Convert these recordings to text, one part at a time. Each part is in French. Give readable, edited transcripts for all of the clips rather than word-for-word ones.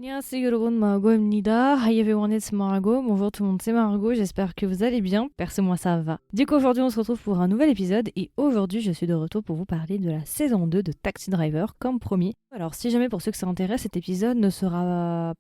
안녕하세요 여러분, Margot입니다. Hi everyone, it's Margot. Bonjour tout le monde, c'est Margot. J'espère que vous allez bien. Perso, moi ça va. Du coup, aujourd'hui, on se retrouve pour un nouvel épisode. Et aujourd'hui, je suis de retour pour vous parler de la saison 2 de Taxi Driver, comme promis. Alors, si jamais pour ceux que ça intéresse, cet épisode ne sera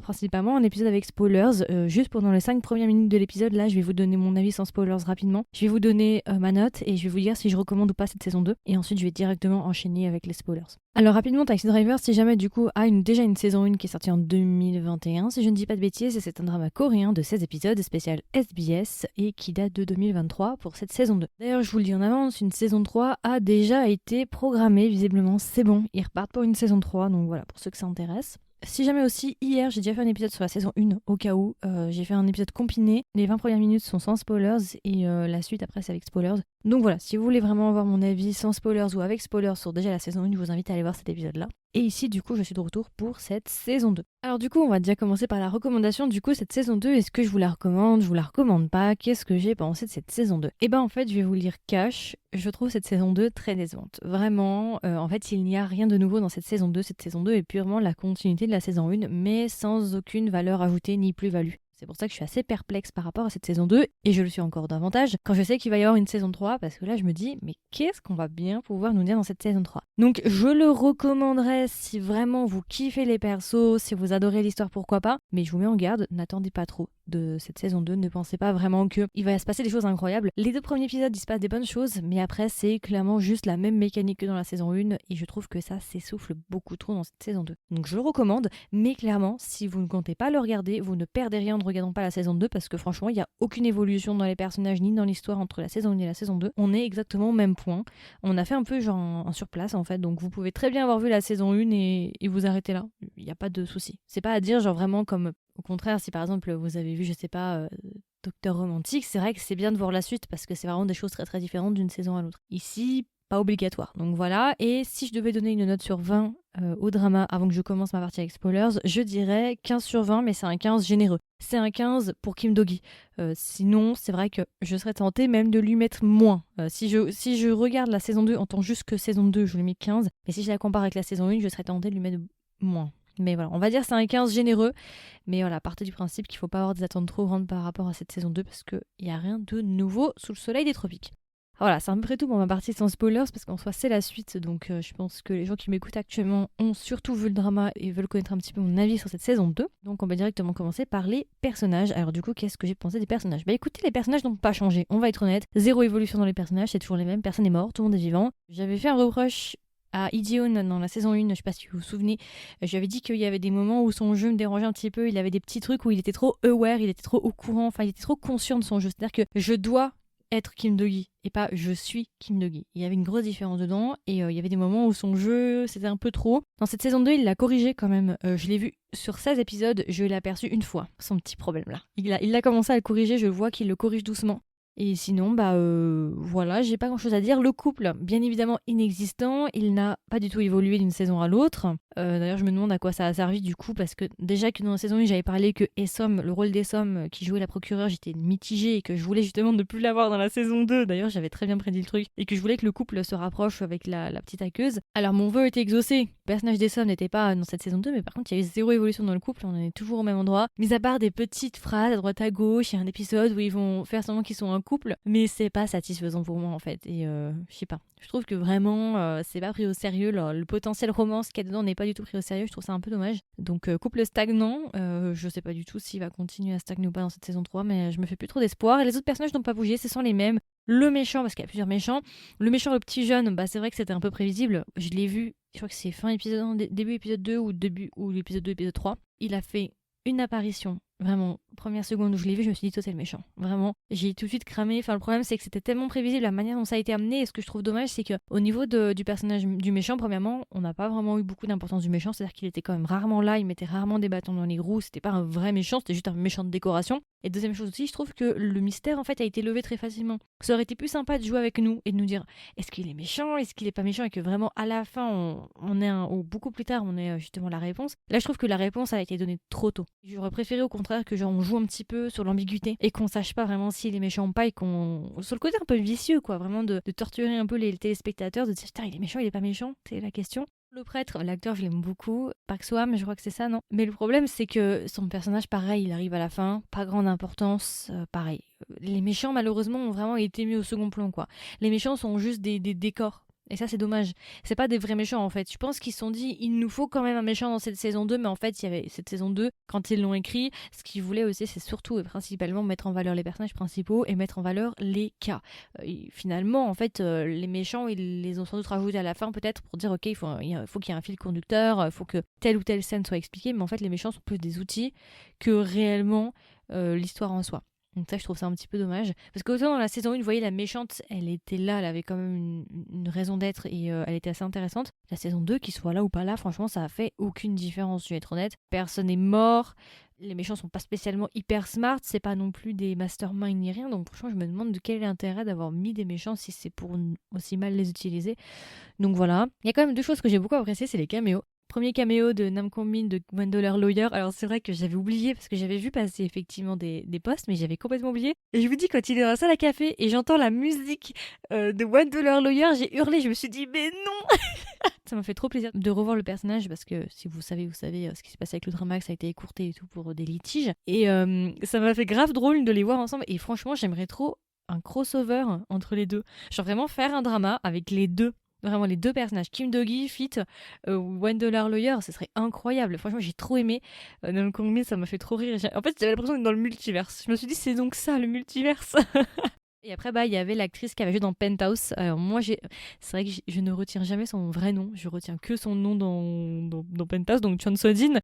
principalement un épisode avec spoilers. Juste pendant les 5 premières minutes de l'épisode, là, je vais vous donner mon avis sans spoilers rapidement. Je vais vous donner ma note et je vais vous dire si je recommande ou pas cette saison 2. Et ensuite, je vais directement enchaîner avec les spoilers. Alors rapidement, Taxi Driver, si jamais du coup a déjà une saison 1 qui est sortie en 2021, si je ne dis pas de bêtises, c'est un drama coréen de 16 épisodes spécial SBS et qui date de 2023 pour cette saison 2. D'ailleurs, je vous le dis en avance, une saison 3 a déjà été programmée, visiblement c'est bon, ils repartent pour une saison 3, donc voilà, pour ceux que ça intéresse. Si jamais aussi, hier, j'ai déjà fait un épisode sur la saison 1, au cas où. J'ai fait un épisode combiné. Les 20 premières minutes sont sans spoilers et la suite après c'est avec spoilers. Donc voilà, si vous voulez vraiment avoir mon avis sans spoilers ou avec spoilers sur déjà la saison 1, je vous invite à aller voir cet épisode-là. Et ici, du coup, je suis de retour pour cette saison 2. Alors du coup, on va déjà commencer par la recommandation. Du coup, cette saison 2, est-ce que je vous la recommande? Je vous la recommande pas? Qu'est-ce que j'ai pensé de cette saison 2? Et ben en fait, je vais vous lire cash. Je trouve cette saison 2 très décevante. Vraiment, en fait, il n'y a rien de nouveau dans cette saison 2. Cette saison 2 est purement la continuité de la saison 1, mais sans aucune valeur ajoutée ni plus-value. C'est pour ça que je suis assez perplexe par rapport à cette saison 2, et je le suis encore davantage quand je sais qu'il va y avoir une saison 3, parce que là je me dis, mais qu'est-ce qu'on va bien pouvoir nous dire dans cette saison 3? Donc je le recommanderais si vraiment vous kiffez les persos, si vous adorez l'histoire, pourquoi pas, mais je vous mets en garde, n'attendez pas trop de cette saison 2, ne pensez pas vraiment qu'il va se passer des choses incroyables. Les 2 premiers épisodes, il se passe des bonnes choses, mais après c'est clairement juste la même mécanique que dans la saison 1, et je trouve que ça s'essouffle beaucoup trop dans cette saison 2. Donc je le recommande, mais clairement, si vous ne comptez pas le regarder, vous ne perdez rien en ne regardant pas la saison 2, parce que franchement, il n'y a aucune évolution dans les personnages ni dans l'histoire entre la saison 1 et la saison 2. On est exactement au même point. On a fait un peu genre un surplace en fait, donc vous pouvez très bien avoir vu la saison 1 et vous arrêter là. Il n'y a pas de souci. C'est pas à dire genre vraiment comme au contraire, si par exemple vous avez vu, je sais pas, Docteur Romantique, c'est vrai que c'est bien de voir la suite parce que c'est vraiment des choses très très différentes d'une saison à l'autre. Ici, pas obligatoire. Donc voilà, et si je devais donner une note sur 20 au drama avant que je commence ma partie avec spoilers, je dirais 15 sur 20, mais c'est un 15 généreux. C'est un 15 pour Kim Do-gi. Sinon, c'est vrai que je serais tentée même de lui mettre moins. Si je regarde la saison 2 en tant juste que saison 2, je lui mets 15, mais si je la compare avec la saison 1, je serais tentée de lui mettre moins. Mais voilà, on va dire c'est un 15 généreux. Mais voilà, partez du principe qu'il ne faut pas avoir des attentes trop grandes par rapport à cette saison 2 parce qu'il n'y a rien de nouveau sous le soleil des tropiques. Voilà, c'est à peu près tout pour ma partie sans spoilers parce qu'en soi c'est la suite, donc je pense que les gens qui m'écoutent actuellement ont surtout vu le drama et veulent connaître un petit peu mon avis sur cette saison 2. Donc on va directement commencer par les personnages. Alors du coup, qu'est-ce que j'ai pensé des personnages? Bah écoutez, les personnages n'ont pas changé, on va être honnête. Zéro évolution dans les personnages, c'est toujours les mêmes, personne n'est mort, tout le monde est vivant. J'avais fait un reproche à Ijeon dans la saison 1, je sais pas si vous vous souvenez, je lui avais dit qu'il y avait des moments où son jeu me dérangeait un petit peu, il avait des petits trucs où il était trop aware, il était trop au courant, enfin il était trop conscient de son jeu, c'est-à-dire que je dois être Kim Do-gi et pas je suis Kim Do-gi. Il y avait une grosse différence dedans et il y avait des moments où son jeu c'était un peu trop. Dans cette saison 2, il l'a corrigé quand même. Je l'ai vu sur 16 épisodes, je l'ai aperçu une fois, son petit problème là. Il a commencé à le corriger, je vois qu'il le corrige doucement. Et sinon, voilà, j'ai pas grand chose à dire. Le couple, bien évidemment inexistant, il n'a pas du tout évolué d'une saison à l'autre. D'ailleurs, je me demande à quoi ça a servi du coup, parce que déjà que dans la saison 1, j'avais parlé que Essom, le rôle d'Essom qui jouait la procureure, j'étais mitigée et que je voulais justement ne plus l'avoir dans la saison 2. D'ailleurs, j'avais très bien prédit le truc et que je voulais que le couple se rapproche avec la petite aqueuse. Alors, mon vœu était exaucé. Le personnage d'Essom n'était pas dans cette saison 2, mais par contre, il y avait zéro évolution dans le couple, on en est toujours au même endroit. Mis à part des petites phrases à droite à gauche, il y a un épisode où ils vont faire semblant qu'ils sont un couple, mais c'est pas satisfaisant pour moi en fait. Et je sais pas. Je trouve que vraiment, c'est pas pris au sérieux. Le potentiel romance qu'il y a dedans n'est pas du tout pris au sérieux. Je trouve ça un peu dommage. Donc, couple stagnant. Je sais pas du tout s'il va continuer à stagner ou pas dans cette saison 3, mais je me fais plus trop d'espoir. Et les autres personnages n'ont pas bougé, ce sont les mêmes. Le méchant, parce qu'il y a plusieurs méchants. Le méchant, le petit jeune, c'est vrai que c'était un peu prévisible. Je l'ai vu, je crois que c'est fin épisode 1, début épisode 2 ou l'épisode 2, épisode 3. Il a fait une apparition. Vraiment, première seconde où je l'ai vu, je me suis dit, toi, c'est le méchant. Vraiment, j'ai tout de suite cramé. Enfin, le problème, c'est que c'était tellement prévisible la manière dont ça a été amené. Et ce que je trouve dommage, c'est qu'au niveau du personnage du méchant, premièrement, on n'a pas vraiment eu beaucoup d'importance du méchant. C'est-à-dire qu'il était quand même rarement là, il mettait rarement des bâtons dans les roues. C'était pas un vrai méchant, c'était juste un méchant de décoration. Et deuxième chose aussi, je trouve que le mystère, en fait, a été levé très facilement. Ça aurait été plus sympa de jouer avec nous et de nous dire, est-ce qu'il est méchant, est-ce qu'il est pas méchant, et que vraiment, à la fin, ou beaucoup plus tard, on ait justement la réponse. Là, je trouve que la réponse a été donnée trop tôt. J'aurais préféré au contraire que genre on joue un petit peu sur l'ambiguïté et qu'on sache pas vraiment s'il est méchant ou pas, et qu'on sur le côté un peu vicieux quoi, vraiment de torturer un peu les téléspectateurs, de dire putain il est méchant, il est pas méchant, c'est la question. Le prêtre, l'acteur, je l'aime beaucoup. Park Seo-ham, je crois que c'est ça, non? Mais le problème, c'est que son personnage, pareil, il arrive à la fin, pas grande importance, pareil. Les méchants, malheureusement, ont vraiment été mis au second plan, quoi. Les méchants sont juste des décors. Et ça, c'est dommage. C'est pas des vrais méchants, en fait. Je pense qu'ils se sont dit, il nous faut quand même un méchant dans cette saison 2, mais en fait, il y avait cette saison 2, quand ils l'ont écrit, ce qu'ils voulaient aussi, c'est surtout et principalement mettre en valeur les personnages principaux et mettre en valeur les cas. Et finalement, en fait, les méchants, ils les ont sans doute rajoutés à la fin, peut-être, pour dire, ok, il faut qu'il y ait un fil conducteur, il faut que telle ou telle scène soit expliquée, mais en fait, les méchants sont plus des outils que réellement l'histoire en soi. Donc ça, je trouve ça un petit peu dommage. Parce qu'autant dans la saison 1, vous voyez, la méchante, elle était là, elle avait quand même une raison d'être et elle était assez intéressante. La saison 2, qu'il soit là ou pas là, franchement, ça a fait aucune différence, je vais être honnête. Personne n'est mort, les méchants sont pas spécialement hyper smart, c'est pas non plus des masterminds ni rien, donc franchement, je me demande de quel est l'intérêt d'avoir mis des méchants si c'est pour aussi mal les utiliser. Donc voilà. Il y a quand même deux choses que j'ai beaucoup appréciées, c'est les caméos. Premier caméo de Nam Kong-min de $1 Lawyer. Alors c'est vrai que j'avais oublié parce que j'avais vu passer effectivement des posts, mais j'avais complètement oublié. Et je vous dis, quand il est dans la salle à café et j'entends la musique de $1 Lawyer, j'ai hurlé, je me suis dit mais non. Ça m'a fait trop plaisir de revoir le personnage parce que si vous savez ce qui s'est passé avec le drama, ça a été écourté et tout pour des litiges. Et ça m'a fait grave drôle de les voir ensemble et franchement j'aimerais trop un crossover entre les deux. Genre vraiment faire un drama avec les deux. Vraiment les deux personnages, Kim Do-gi, fit $1 Lawyer, ce serait incroyable. Franchement, j'ai trop aimé. Nam Kong-min, ça m'a fait trop rire. En fait, j'avais l'impression d'être dans le multiverse. Je me suis dit, c'est donc ça, le multiverse. Et après, il y avait l'actrice qui avait joué dans Penthouse. Alors moi, c'est vrai que je ne retiens jamais son vrai nom. Je retiens que son nom dans Penthouse, donc Chon So-jin.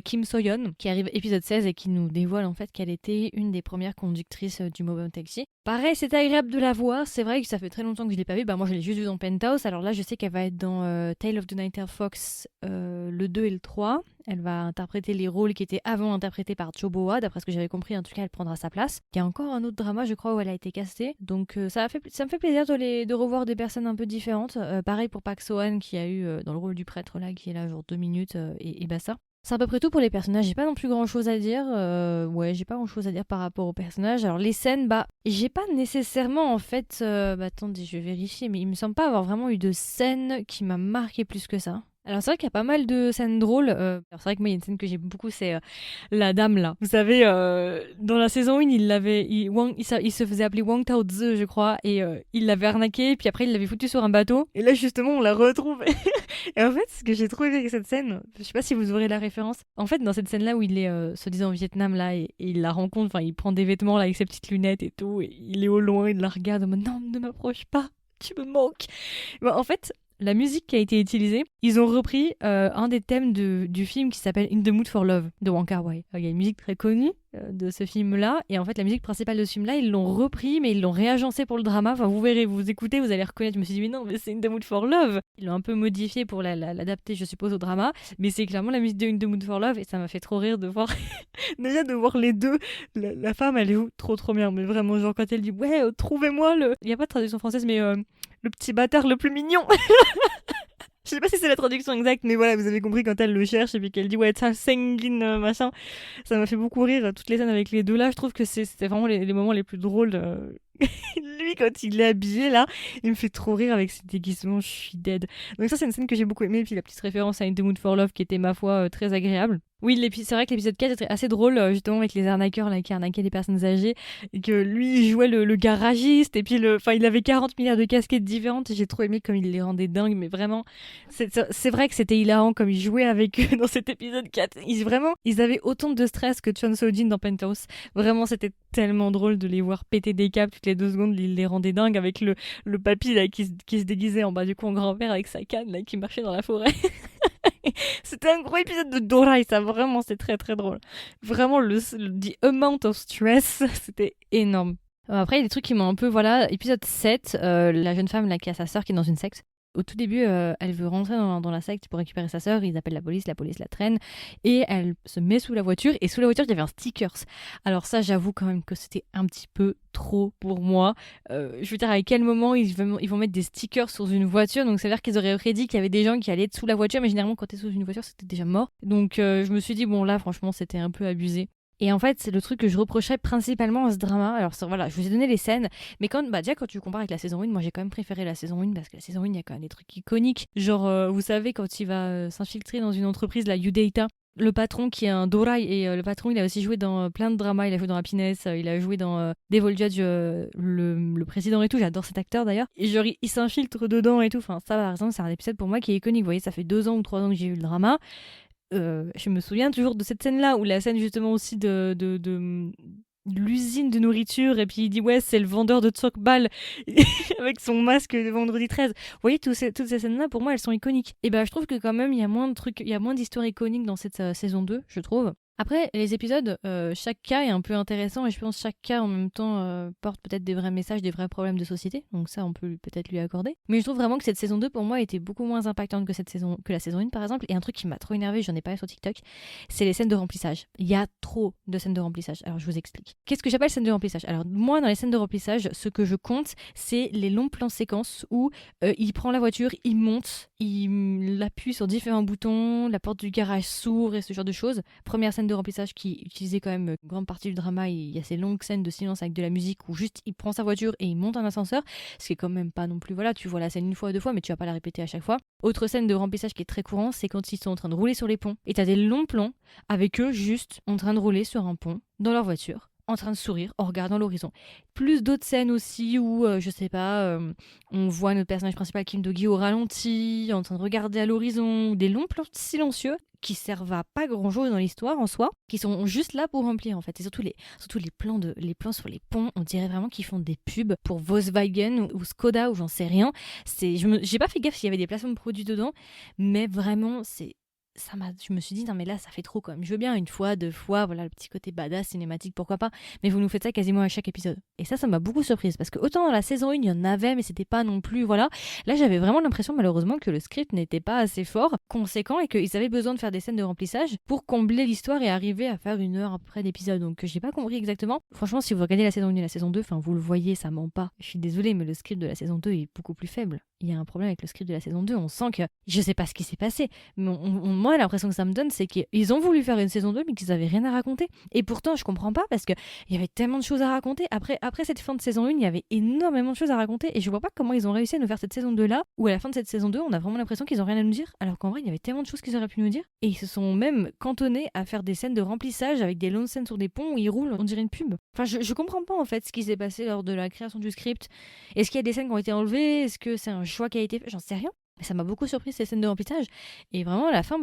Kim So-yeon, qui arrive épisode 16 et qui nous dévoile en fait qu'elle était une des premières conductrices du Mobile Taxi. Pareil, c'est agréable de la voir, c'est vrai que ça fait très longtemps que je l'ai pas vue, moi je l'ai juste vue dans Penthouse, alors là je sais qu'elle va être dans Tale of the Night Fox le 2 et le 3, elle va interpréter les rôles qui étaient avant interprétés par Cho Bo-ah, d'après ce que j'avais compris, en tout cas elle prendra sa place. Il y a encore un autre drama je crois où elle a été castée, donc ça me fait plaisir de revoir des personnes un peu différentes, pareil pour Park Seo-han qui a eu dans le rôle du prêtre là, qui est là genre 2 minutes et basta. C'est à peu près tout pour les personnages, j'ai pas non plus grand chose à dire. J'ai pas grand chose à dire par rapport aux personnages. Alors les scènes, j'ai pas nécessairement en fait. Attendez, je vais vérifier, mais il me semble pas avoir vraiment eu de scène qui m'a marqué plus que ça. Alors c'est vrai qu'il y a pas mal de scènes drôles. Alors c'est vrai que moi il y a une scène que j'aime beaucoup, c'est la dame là. Vous savez, dans la saison 1, il se faisait appeler Wang Tao-zi, je crois, et il l'avait arnaqué, puis après il l'avait foutu sur un bateau. Et là justement on la retrouve. Et en fait, ce que j'ai trouvé avec cette scène, je sais pas si vous aurez la référence. En fait, dans cette scène là où il est soi-disant au Vietnam là et il la rencontre, enfin il prend des vêtements là avec ses petites lunettes et tout, et il est au loin, il la regarde en mode non, ne m'approche pas, tu me manques. En fait. La musique qui a été utilisée, ils ont repris un des thèmes du film qui s'appelle In the Mood for Love de Wong Kar-wai. Il y a une musique très connue de ce film-là, et en fait la musique principale de ce film-là, ils l'ont repris, mais ils l'ont réagencé pour le drama. Enfin, vous verrez, vous écoutez, vous allez reconnaître. Je me suis dit mais non, mais c'est In the Mood for Love. Ils l'ont un peu modifié pour l'adapter, je suppose, au drama, mais c'est clairement la musique de In the Mood for Love, et ça m'a fait trop rire de voir déjà de voir les deux. La femme, elle est où trop bien, mais vraiment genre quand elle dit ouais, trouvez-moi il y a pas de traduction française, mais le petit bâtard le plus mignon. Je sais pas si c'est la traduction exacte, mais voilà, vous avez compris quand elle le cherche et puis qu'elle dit ouais, ça sanguine, machin. Ça m'a fait beaucoup rire, toutes les scènes avec les deux là. Je trouve que c'était vraiment les moments les plus drôles. Lui, quand il est habillé là, il me fait trop rire avec ses déguisements, je suis dead. Donc ça, c'est une scène que j'ai beaucoup aimée, et puis la petite référence à In the Mood for Love qui était, ma foi, très agréable. Oui, c'est vrai que l'épisode 4 était assez drôle, justement avec les arnaqueurs là, qui arnaquaient les personnes âgées, et que lui, il jouait le garagiste, et puis il avait 40 milliards de casquettes différentes, et j'ai trop aimé comme il les rendait dingues, mais vraiment, c'est vrai que c'était hilarant comme il jouait avec eux dans cet épisode 4. Ils avaient autant de stress que Chon So-jin dans Penthouse. Vraiment, c'était tellement drôle de les voir péter des câbles toutes les 2 secondes, il les rendait dingues avec le papy là, qui se déguisait en du coup en grand-père avec sa canne là, qui marchait dans la forêt. C'était un gros épisode de Dorae, ça vraiment, c'est très très drôle. Vraiment, the amount of stress, c'était énorme. Après, il y a des trucs qui m'ont un peu, épisode 7, la jeune femme là, qui a sa sœur qui est dans une secte. Au tout début, elle veut rentrer dans la secte pour récupérer sa sœur, ils appellent la police la traîne, et elle se met sous la voiture, et sous la voiture, il y avait un stickers. Alors ça, j'avoue quand même que c'était un petit peu trop pour moi. Je veux dire, à quel moment ils vont mettre des stickers sur une voiture, donc ça veut dire qu'ils auraient prédit qu'il y avait des gens qui allaient être sous la voiture, mais généralement, quand t'es sous une voiture, c'était déjà mort. Donc je me suis dit, bon là, franchement, c'était un peu abusé. Et en fait, c'est le truc que je reprocherais principalement à ce drama. Alors voilà, je vous ai donné les scènes, mais déjà quand tu compares avec la saison 1, moi j'ai quand même préféré la saison 1 parce que la saison 1, il y a quand même des trucs iconiques. Genre, vous savez, quand il va s'infiltrer dans une entreprise, la Udata, le patron qui est un Dorai, et le patron il a aussi joué dans plein de dramas, il a joué dans Happiness, il a joué dans Devil Judge, le président et tout, j'adore cet acteur d'ailleurs, et genre il s'infiltre dedans et tout, enfin ça par exemple c'est un épisode pour moi qui est iconique, vous voyez ça fait 2 ans ou 3 ans que j'ai vu le drama, je me souviens toujours de cette scène là, ou la scène justement aussi de l'usine de nourriture, et puis il dit ouais c'est le vendeur de Tsokbal avec son masque de vendredi 13. Vous voyez toutes ces scènes là pour moi elles sont iconiques, et ben je trouve que quand même il y a moins de trucs, il y a moins d'histoires iconiques dans cette saison 2 je trouve. Après, les épisodes, chaque cas est un peu intéressant, et je pense que chaque cas en même temps porte peut-être des vrais messages, des vrais problèmes de société, donc ça on peut peut-être lui accorder. Mais je trouve vraiment que cette saison 2 pour moi était beaucoup moins impactante que la saison 1 par exemple, et un truc qui m'a trop énervé, j'en ai parlé sur TikTok, c'est les scènes de remplissage. Il y a trop de scènes de remplissage, alors je vous explique. Qu'est-ce que j'appelle scènes de remplissage? Alors moi dans les scènes de remplissage, ce que je compte, c'est les longs plans séquences où il prend la voiture, il monte, il appuie sur différents boutons, la porte du garage s'ouvre et ce genre de choses. Première scène de remplissage qui utilisait quand même une grande partie du drama, il y a ces longues scènes de silence avec de la musique où juste il prend sa voiture et il monte un ascenseur, ce qui est quand même pas non plus, voilà, tu vois la scène une fois, 2 fois, mais tu vas pas la répéter à chaque fois. Autre scène de remplissage qui est très courant, c'est quand ils sont en train de rouler sur les ponts, et t'as des longs plans avec eux juste en train de rouler sur un pont dans leur voiture, en train de sourire en regardant l'horizon. Plus d'autres scènes aussi où, je sais pas, on voit notre personnage principal Kim Do-gi au ralenti, en train de regarder à l'horizon, des longs plans silencieux qui servent à pas grand chose dans l'histoire en soi, qui sont juste là pour remplir en fait. Et surtout les plans sur les ponts, on dirait vraiment qu'ils font des pubs pour Volkswagen ou Skoda ou j'en sais rien. J'ai pas fait gaffe s'il y avait des placements de produits dedans, mais vraiment je me suis dit non mais là ça fait trop quand même. Je veux bien une fois, 2 fois, voilà le petit côté badass cinématique pourquoi pas, mais vous nous faites ça quasiment à chaque épisode. Et ça m'a beaucoup surprise parce que autant dans la saison 1 il y en avait mais c'était pas non plus voilà. Là j'avais vraiment l'impression malheureusement que le script n'était pas assez fort, conséquent, et qu'ils avaient besoin de faire des scènes de remplissage pour combler l'histoire et arriver à faire 1 heure à peu près d'épisode. Donc j'ai pas compris exactement. Franchement si vous regardez la saison 1 et la saison 2, enfin vous le voyez ça ment pas. Je suis désolée mais le script de la saison 2 est beaucoup plus faible. Il y a un problème avec le script de la saison 2, on sent que je sais pas ce qui s'est passé, mais moi l'impression que ça me donne c'est qu'ils ont voulu faire une saison 2 mais qu'ils avaient rien à raconter, et pourtant je comprends pas parce que il y avait tellement de choses à raconter après cette fin de saison 1, il y avait énormément de choses à raconter, et je vois pas comment ils ont réussi à nous faire cette saison 2 là où à la fin de cette saison 2 on a vraiment l'impression qu'ils ont rien à nous dire, alors qu'en vrai il y avait tellement de choses qu'ils auraient pu nous dire, et ils se sont même cantonnés à faire des scènes de remplissage avec des longues scènes sur des ponts où ils roulent, on dirait une pub. Enfin je comprends pas en fait ce qui s'est passé lors de la création du script. Est-ce qu'il y a des scènes qui ont été enlevées? Est-ce que c'est un choix qui a été fait? J'en sais rien. Mais ça m'a beaucoup surpris ces scènes de remplissage. Et vraiment à la fin,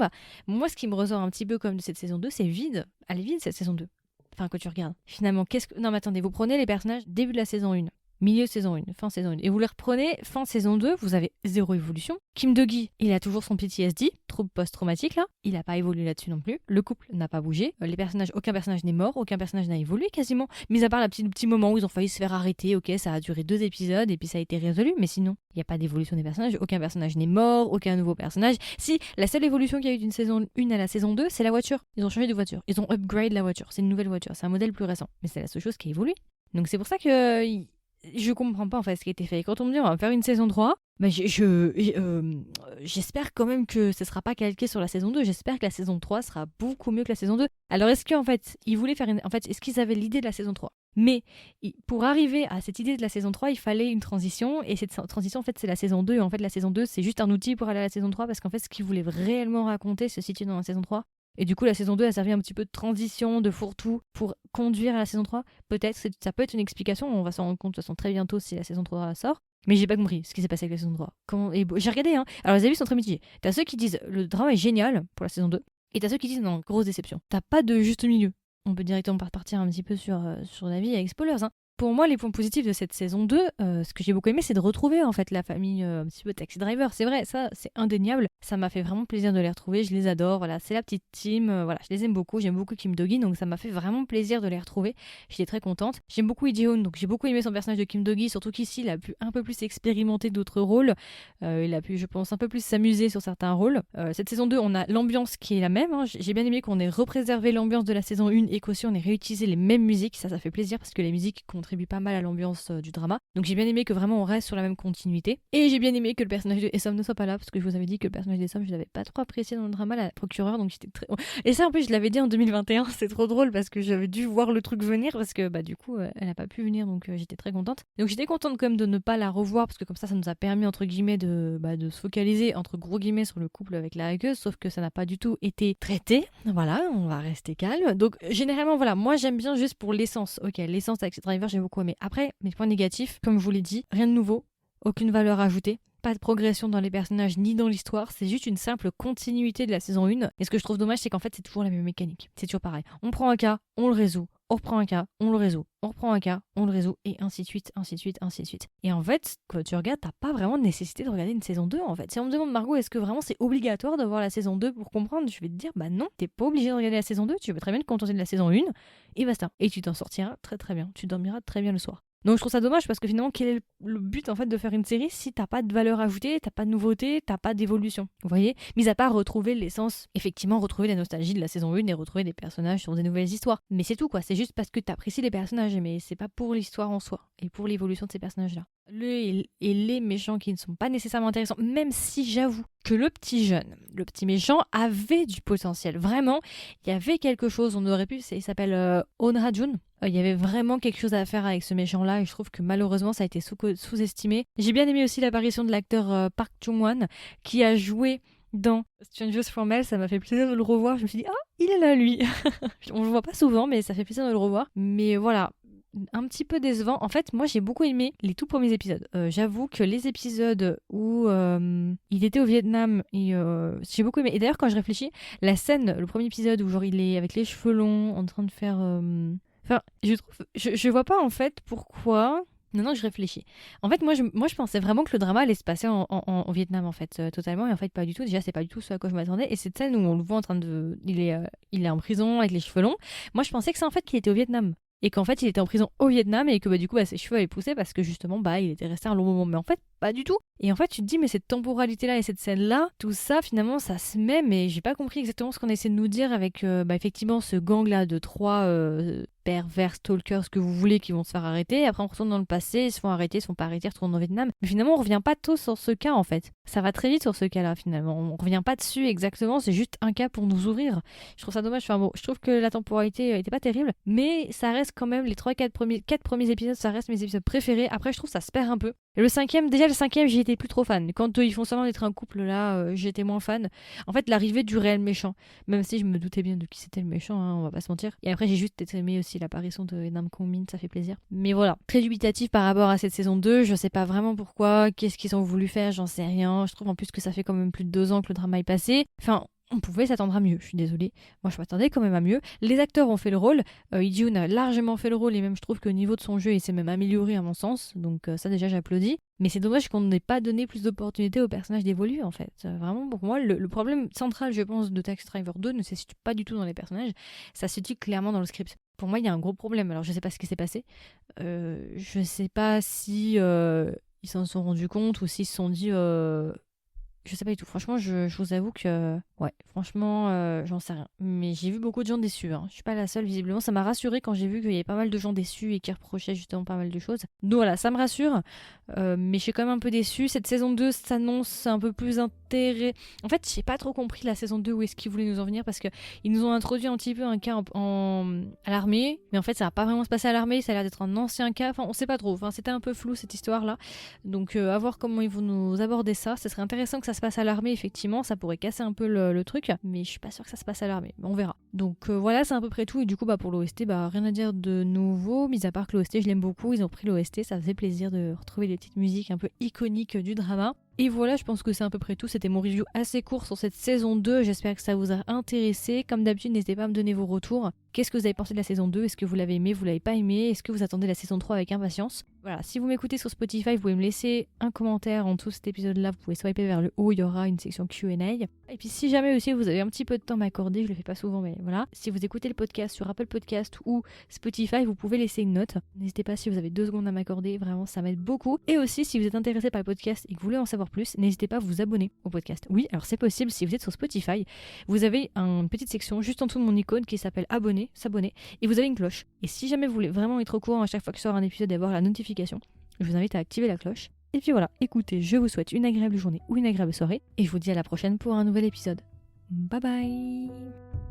moi ce qui me ressort un petit peu comme de cette saison 2, c'est vide. Elle est vide cette saison 2. Enfin quand tu regardes. Finalement, non mais attendez, vous prenez les personnages début de la saison 1. Milieu saison 1, fin saison 1. Et vous les reprenez fin saison 2, vous avez 0 évolution. Kim Do-gi, il a toujours son PTSD, trouble post-traumatique là. Il n'a pas évolué là-dessus non plus. Le couple n'a pas bougé. Aucun personnage n'est mort, aucun personnage n'a évolué quasiment. Mis à part le petit moment où ils ont failli se faire arrêter, ok, ça a duré 2 épisodes et puis ça a été résolu. Mais sinon, il n'y a pas d'évolution des personnages, aucun personnage n'est mort, aucun nouveau personnage. Si, la seule évolution qu'il y a eu d'une saison 1 à la saison 2, c'est la voiture. Ils ont changé de voiture. Ils ont upgrade la voiture. C'est une nouvelle voiture. C'est un modèle plus récent. Mais c'est la seule chose qui a évolué. Donc c'est pour ça que je comprends pas en fait ce qui a été fait. Et quand on me dit on va faire une saison 3, j'espère quand même que ce sera pas calqué sur la saison 2. J'espère que la saison 3 sera beaucoup mieux que la saison 2. Alors est-ce qu'en fait, ils voulaient faire est-ce qu'ils avaient l'idée de la saison 3? Mais pour arriver à cette idée de la saison 3, il fallait une transition, et cette transition en fait c'est la saison 2, et en fait la saison 2 c'est juste un outil pour aller à la saison 3, parce qu'en fait ce qu'ils voulaient réellement raconter se situe dans la saison 3. Et du coup, la saison 2 a servi un petit peu de transition, de fourre-tout pour conduire à la saison 3. Peut-être, ça peut être une explication, on va s'en rendre compte de toute façon très bientôt si la saison 3 sort. Mais j'ai pas compris ce qui s'est passé avec la saison 3. J'ai regardé, hein. Alors les avis sont très mitigés. T'as ceux qui disent le drama est génial pour la saison 2, et t'as ceux qui disent non, grosse déception. T'as pas de juste milieu. On peut directement partir un petit peu sur l'avis avec spoilers, hein. Pour moi, les points positifs de cette saison 2, ce que j'ai beaucoup aimé, c'est de retrouver en fait la famille un petit peu Taxi Driver. C'est vrai, ça, c'est indéniable. Ça m'a fait vraiment plaisir de les retrouver. Je les adore. Voilà, c'est la petite team. Voilà, je les aime beaucoup. J'aime beaucoup Kim Do-gi, donc ça m'a fait vraiment plaisir de les retrouver. J'étais très contente. J'aime beaucoup Lee Ji-hoon, donc j'ai beaucoup aimé son personnage de Kim Do-gi, surtout qu'ici, il a pu un peu plus expérimenter d'autres rôles. Il a pu, je pense, un peu plus s'amuser sur certains rôles. Cette saison 2, on a l'ambiance qui est la même, hein. J'ai bien aimé qu'on ait représervé l'ambiance de la saison 1 et qu'aussi on ait réutilisé les mêmes musiques. Ça fait plaisir parce que les musiques contribuent contribue pas mal à l'ambiance du drama. Donc j'ai bien aimé que vraiment on reste sur la même continuité. Et j'ai bien aimé que le personnage de Essom ne soit pas là, parce que je vous avais dit que le personnage d'Essom, je l'avais pas trop apprécié dans le drama, la procureure, donc j'étais très... Et ça en plus je l'avais dit en 2021, c'est trop drôle parce que j'avais dû voir le truc venir, parce que bah du coup elle a pas pu venir, donc j'étais très contente. Donc j'étais contente quand même de ne pas la revoir, parce que comme ça nous a permis entre guillemets de se focaliser entre gros guillemets sur le couple avec la hackeuse, sauf que ça n'a pas du tout été traité. Voilà, on va rester calme. Donc généralement voilà, moi j'aime bien juste pour l'essence. Ok, l'essence avec cette driver j'ai beaucoup aimé. Après, mes points négatifs, comme je vous l'ai dit, rien de nouveau, aucune valeur ajoutée. Pas de progression dans les personnages ni dans l'histoire, c'est juste une simple continuité de la saison 1. Et ce que je trouve dommage, c'est qu'en fait, c'est toujours la même mécanique. C'est toujours pareil. On prend un cas, on le résout. On reprend un cas, on le résout. On reprend un cas, on le résout. Et ainsi de suite, ainsi de suite, ainsi de suite. Et en fait, quand tu regardes, t'as pas vraiment de nécessité de regarder une saison 2 en fait. Si on me demande, Margot, est-ce que vraiment c'est obligatoire de voir la saison 2 pour comprendre, je vais te dire, bah non, t'es pas obligé de regarder la saison 2. Tu peux très bien te contenter de la saison 1 et basta. Et tu t'en sortiras très très bien. Tu dormiras très bien le soir. Donc je trouve ça dommage parce que finalement quel est le but en fait de faire une série si t'as pas de valeur ajoutée, t'as pas de nouveauté, t'as pas d'évolution. Vous voyez, mis à part retrouver l'essence, effectivement retrouver la nostalgie de la saison 1 et retrouver des personnages sur des nouvelles histoires. Mais c'est tout quoi, c'est juste parce que t'apprécies les personnages, mais c'est pas pour l'histoire en soi et pour l'évolution de ces personnages là. Les méchants qui ne sont pas nécessairement intéressants, même si j'avoue que le petit jeune, le petit méchant avait du potentiel. Vraiment, il y avait quelque chose, on aurait pu, il s'appelle Onra Jun. Il y avait vraiment quelque chose à faire avec ce méchant-là et je trouve que malheureusement ça a été sous-estimé. J'ai bien aimé aussi l'apparition de l'acteur Park Chung-won qui a joué dans Strangers from Hell, ça m'a fait plaisir de le revoir. Je me suis dit, ah, il est là lui. On le voit pas souvent, mais ça fait plaisir de le revoir. Mais voilà, un petit peu décevant. En fait, moi j'ai beaucoup aimé les tout premiers épisodes. J'avoue que les épisodes où il était au Vietnam, j'ai beaucoup aimé. Et d'ailleurs, quand je réfléchis, la scène, le premier épisode où genre il est avec les cheveux longs, en train de faire. Enfin, je vois pas en fait pourquoi. Non, je réfléchis. En fait, moi, je pensais vraiment que le drama allait se passer au Vietnam, en fait, totalement. Et en fait, pas du tout. Déjà, c'est pas du tout ce à quoi je m'attendais. Et cette scène où on le voit en train de. Il est en prison avec les cheveux longs. Moi, je pensais que c'est en fait qu'il était au Vietnam. Et qu'en fait, il était en prison au Vietnam et que bah, du coup, ses cheveux allaient pousser parce que justement, bah, il était resté un long moment. Mais en fait, pas du tout. Et en fait, tu te dis, mais cette temporalité-là et cette scène-là, tout ça, finalement, ça se met, mais j'ai pas compris exactement ce qu'on essaie de nous dire avec, effectivement, ce gang-là de 3 pervers, stalkers, ce que vous voulez, qui vont se faire arrêter. Après, on retourne dans le passé, ils se font arrêter, ils se font pas arrêter, ils retournent au Vietnam. Mais finalement, on revient pas tous sur ce cas, en fait. Ça va très vite sur ce cas-là, finalement. On revient pas dessus exactement, c'est juste un cas pour nous ouvrir. Je trouve ça dommage. Enfin bon, je trouve que la temporalité était pas terrible, mais ça reste quand même les 4 premiers épisodes, ça reste mes épisodes préférés. Après, je trouve ça se perd un peu. Et le cinquième, j'y étais plus trop fan. Quand ils font semblant d'être un couple, là, j'étais moins fan. En fait, l'arrivée du réel méchant, même si je me doutais bien de qui c'était le méchant, hein, on va pas se mentir. Et après, j'ai juste aimé aussi l'apparition de Nam Kong Min, ça fait plaisir. Mais voilà, très dubitatif par rapport à cette saison 2, je sais pas vraiment pourquoi, qu'est-ce qu'ils ont voulu faire, j'en sais rien. Je trouve en plus que ça fait quand même plus de 2 ans que le drama est passé. Enfin, on pouvait s'attendre à mieux, je suis désolée. Moi, je m'attendais quand même à mieux. Les acteurs ont fait le rôle. Lee a largement fait le rôle et même je trouve qu'au niveau de son jeu, il s'est même amélioré à mon sens. Donc ça, déjà, j'applaudis. Mais c'est dommage qu'on n'ait pas donné plus d'opportunités aux personnages d'évoluer, en fait. Vraiment, pour moi, le problème central, je pense, de Taxi Driver 2 ne se situe pas du tout dans les personnages. Ça se situe clairement dans le script. Pour moi, il y a un gros problème. Alors, je sais pas ce qui s'est passé. Je sais pas si ils s'en sont rendus compte ou s'ils se sont dit... Je sais pas du tout. Franchement, je vous avoue que... Ouais, franchement, j'en sais rien. Mais j'ai vu beaucoup de gens déçus. Hein. Je suis pas la seule, visiblement. Ça m'a rassurée quand j'ai vu qu'il y avait pas mal de gens déçus et qui reprochaient justement pas mal de choses. Donc voilà, ça me rassure. Mais je suis quand même un peu déçue. Cette saison 2 s'annonce un peu plus intéressante. En fait, j'ai pas trop compris la saison 2 où est-ce qu'ils voulaient nous en venir parce qu'ils nous ont introduit un petit peu un cas à l'armée. Mais en fait, ça va pas vraiment se passer à l'armée. Ça a l'air d'être un ancien cas. Enfin, on sait pas trop. Enfin, c'était un peu flou cette histoire-là. Donc, à voir comment ils vont nous aborder ça. Ce serait intéressant que ça se passe à l'armée, effectivement. Ça pourrait casser un peu le truc. Mais je suis pas sûre que ça se passe à l'armée. On verra. Donc, voilà, c'est à peu près tout. Et du coup, pour l'OST, rien à dire de nouveau. Mis à part que l'OST, je l'aime beaucoup. Ils ont pris l'OST. Ça faisait plaisir de retrouver des petites musiques un peu iconiques du drama. Et voilà, je pense que c'est à peu près tout. C'était mon review assez court sur cette saison 2. J'espère que ça vous a intéressé. Comme d'habitude, n'hésitez pas à me donner vos retours. Qu'est-ce que vous avez pensé de la saison 2 ? Est-ce que vous l'avez aimé ? Vous l'avez pas aimé ? Est-ce que vous attendez la saison 3 avec impatience ? Voilà, si vous m'écoutez sur Spotify, vous pouvez me laisser un commentaire en dessous de cet épisode-là. Vous pouvez swiper vers le haut, il y aura une section Q&A. Et puis si jamais aussi vous avez un petit peu de temps à m'accorder, je le fais pas souvent, mais voilà. Si vous écoutez le podcast sur Apple Podcast ou Spotify, vous pouvez laisser une note. N'hésitez pas si vous avez 2 secondes à m'accorder, vraiment ça m'aide beaucoup. Et aussi si vous êtes intéressé par le podcast et que vous voulez en savoir plus, n'hésitez pas à vous abonner au podcast. Oui, alors c'est possible, si vous êtes sur Spotify, vous avez une petite section juste en dessous de mon icône qui s'appelle abonner. abonner, s'abonner, et vous avez une cloche. Et si jamais vous voulez vraiment être au courant à chaque fois que sort un épisode et avoir la notification, je vous invite à activer la cloche. Et puis voilà, écoutez, je vous souhaite une agréable journée ou une agréable soirée, et je vous dis à la prochaine pour un nouvel épisode. Bye bye.